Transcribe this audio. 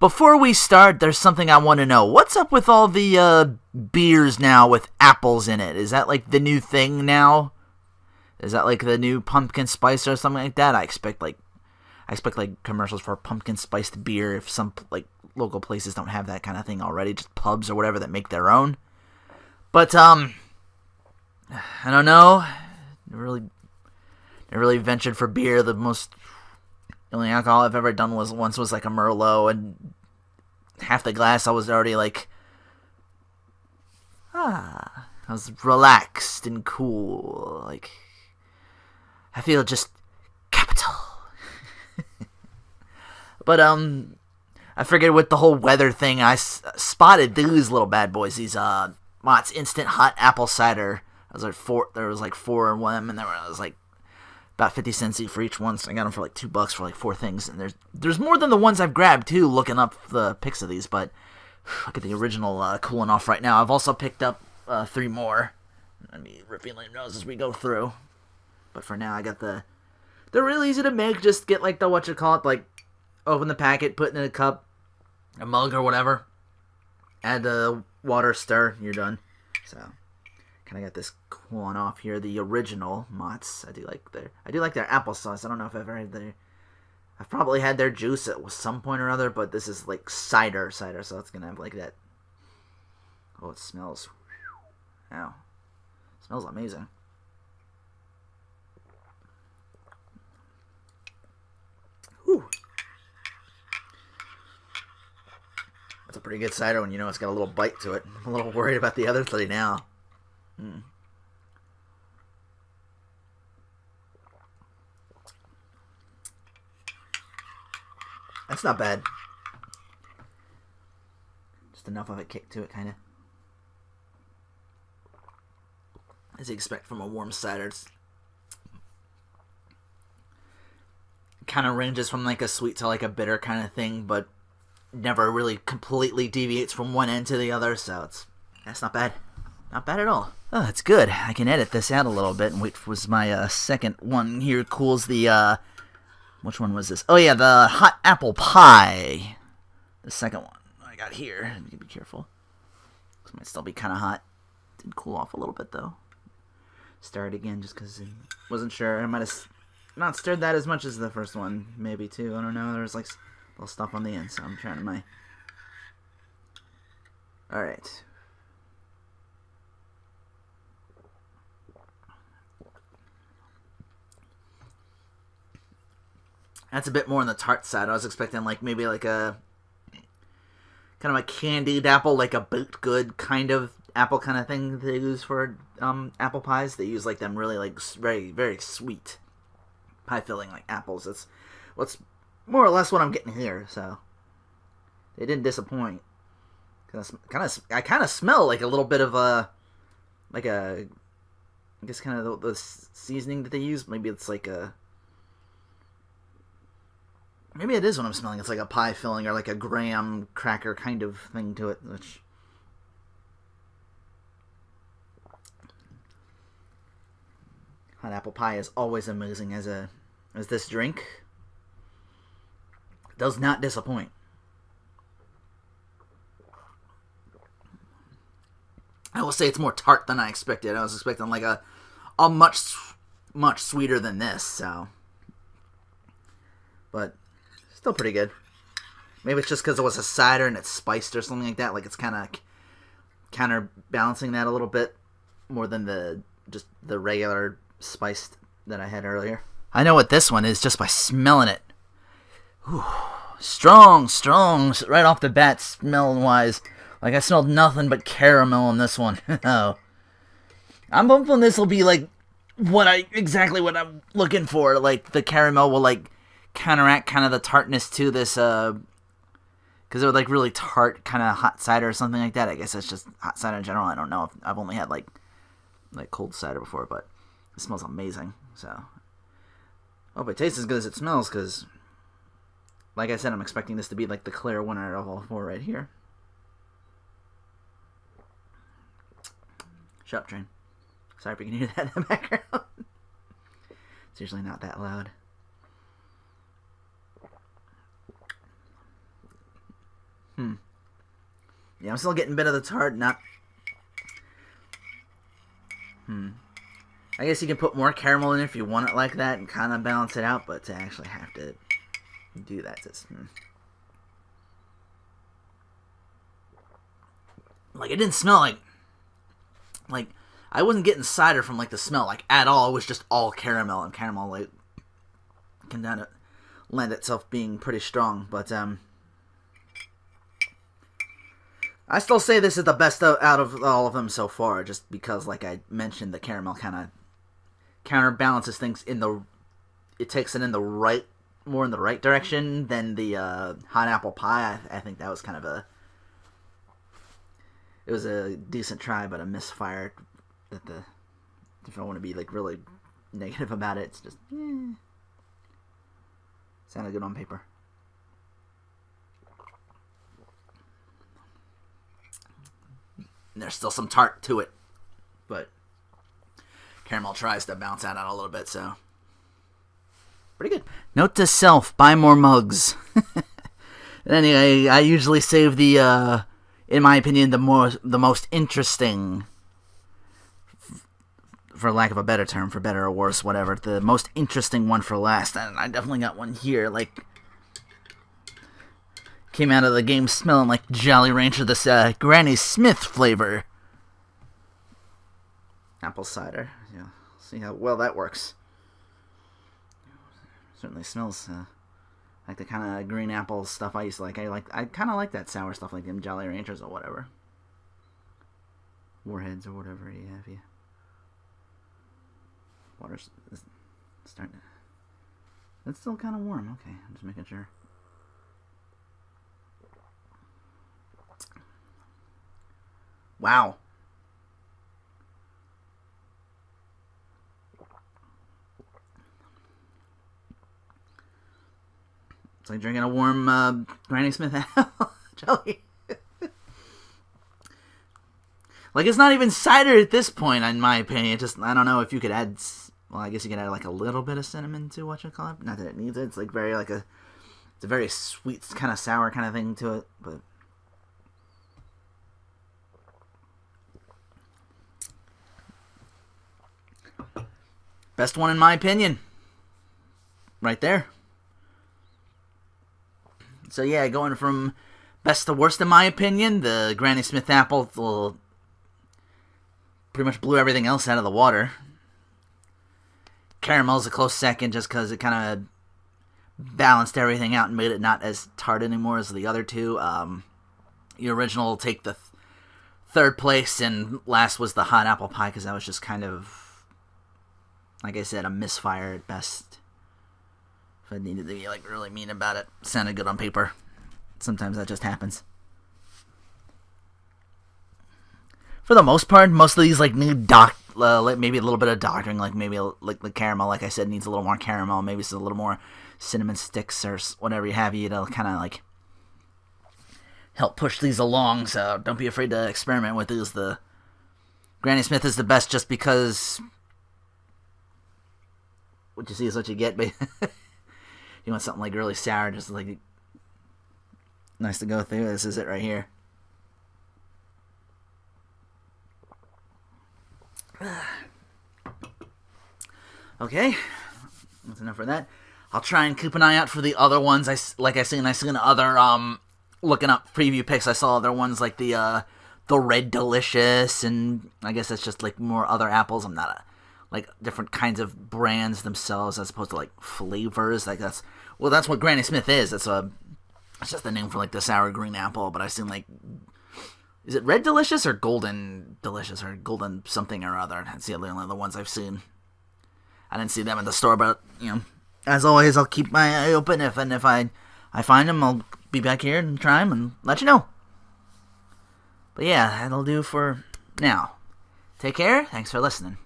Before we start, there's something I want to know. What's up with all the beers now with apples in it? Is that like the new thing now? Is that like the new pumpkin spice or something like that? I expect like commercials for pumpkin spiced beer if some like local places don't have that kind of thing already, just pubs or whatever that make their own. But I don't know. Never really ventured for beer. The only alcohol I've ever done was like a Merlot, and half the glass I was already like, I was relaxed and cool. Like, I feel just capital. But I figured with the whole weather thing, I spotted these little bad boys. These Mott's Instant Hot Apple Cider. There was like four of them, and there was like about 50 cents for each one, so I got them for like $2 for like 4 things. And there's more than the ones I've grabbed too, looking up the pics of these, but look at the original cooling off right now. I've also picked up 3 more. Let me ripping my nose as we go through. But for now, I got they're really easy to make. Just get like like open the packet, put it in a cup, a mug or whatever. Add the water, stir, you're done. So kind of got this cooling off here. The original Mott's. I do like their applesauce. I don't know if I've ever had I've probably had their juice at some point or other, but this is like cider, so it's gonna have like that. Oh, it smells. Wow, it smells amazing. Whew. That's a pretty good cider when you know it's got a little bite to it. I'm a little worried about the other 3 now. That's not bad. Just enough of a kick to it, kind of. As you expect from a warm cider. It kind of ranges from like a sweet to like a bitter kind of thing, but never really completely deviates from one end to the other, so that's not bad. Not bad at all. Oh, that's good. I can edit this out a little bit and wait for my second one here. Cools the, which one was this? Oh yeah, the hot apple pie. The second one I got here. I need to be careful. This might still be kind of hot. Did cool off a little bit though. Stir it again just because I wasn't sure. I might have not stirred that as much as the first one. Maybe too. I don't know. There's like little stuff on the end, so I'm trying to Alright. That's a bit more on the tart side. I was expecting like maybe like a kind of a candied apple, like a baked good kind of apple kind of thing they use for apple pies. They use like them really like very, very sweet pie filling like apples. That's what's more or less what I'm getting here. So they didn't disappoint. I kind of smell like a little bit of I guess kind of the seasoning that they use. Maybe it's like maybe it is what I'm smelling. It's like a pie filling or like a graham cracker kind of thing to it, which hot apple pie is always amazing as this drink. Does not disappoint. I will say it's more tart than I expected. I was expecting like a much sweeter than this, so. But still pretty good. Maybe it's just because it was a cider and it's spiced or something like that. Like it's kind of counterbalancing that a little bit more than the regular spiced that I had earlier. I know what this one is just by smelling it. Whew. Strong, right off the bat, smell-wise. Like, I smelled nothing but caramel in this one. Oh. I'm hoping this will be, like, exactly what I'm looking for. Like, the caramel will, like, counteract kind of the tartness to this, because it would, like, really tart kind of hot cider or something like that. I guess it's just hot cider in general. I don't know if I've only had, like cold cider before, but it smells amazing, so. I hope it tastes as good as it smells, because, like I said, I'm expecting this to be, like, the clear winner of all 4 right here. Shut up, train. Sorry if you can hear that in the background. It's usually not that loud. Yeah, I'm still getting a bit of the tart. Not. I guess you can put more caramel in if you want it like that and kind of balance it out, but to actually have to do that, just like it didn't smell like I wasn't getting cider from like the smell like at all. It was just all caramel, and caramel like can lend itself being pretty strong, but I still say this is the best out of all of them so far, just because, like I mentioned, the caramel kind of counterbalances things it takes it in the right, more in the right direction than the hot apple pie. I think that was kind of it was a decent try, but a misfire. If I want to be like really negative about it, it's just sounded good on paper. And there's still some tart to it, but caramel tries to bounce that out a little bit, so pretty good. Note to self: buy more mugs. Anyway, I usually save the, in my opinion, the most interesting, for lack of a better term, for better or worse, whatever, the most interesting one for last, and I definitely got one here. Like, came out of the game smelling like Jolly Rancher, this Granny Smith flavor. Apple cider. Yeah, see how well that works. Certainly smells like the kind of green apple stuff I used to like. I kind of like that sour stuff, like them Jolly Ranchers or whatever. Warheads or whatever you have here. Water's starting to... It's still kind of warm. Okay, I'm just making sure. Wow. It's like drinking a warm Granny Smith apple jelly. Like, it's not even cider at this point, in my opinion. It just, I don't know if you could add... Well, I guess you could add like a little bit of cinnamon to what you call it. Not that it needs it. It's like very like it's a very sweet, kind of sour kind of thing to it, but... Best one in my opinion. Right there. So yeah, going from best to worst in my opinion, the Granny Smith apple pretty much blew everything else out of the water. Caramel's a close second just because it kind of balanced everything out and made it not as tart anymore as the other two. The original will take the third place, and last was the hot apple pie because that was just kind of, like I said, a misfire at best. If I needed to be like really mean about it, sounded good on paper. Sometimes that just happens. For the most part, most of these like need maybe a little bit of doctoring. Like maybe like the caramel, like I said, needs a little more caramel. Maybe it's a little more cinnamon sticks or whatever you have you to kind of like help push these along. So don't be afraid to experiment with these. The Granny Smith is the best just because what you see is what you get. But you want something like really sour, just like nice to go through. This is it right here. Okay, that's enough for that. I'll try and keep an eye out for the other ones. I seen other looking up preview pics. I saw other ones like the Red Delicious, and I guess that's just like more other apples. I'm not like different kinds of brands themselves as opposed to like flavors. Like that's what Granny Smith is. It's just the name for like the sour green apple. But I've seen like, is it Red Delicious or Golden Delicious or Golden something or other? That's the only other ones I've seen. I didn't see them in the store, but as always, I'll keep my eye open. If I find them, I'll be back here and try them and let you know. But yeah, that'll do for now. Take care. Thanks for listening.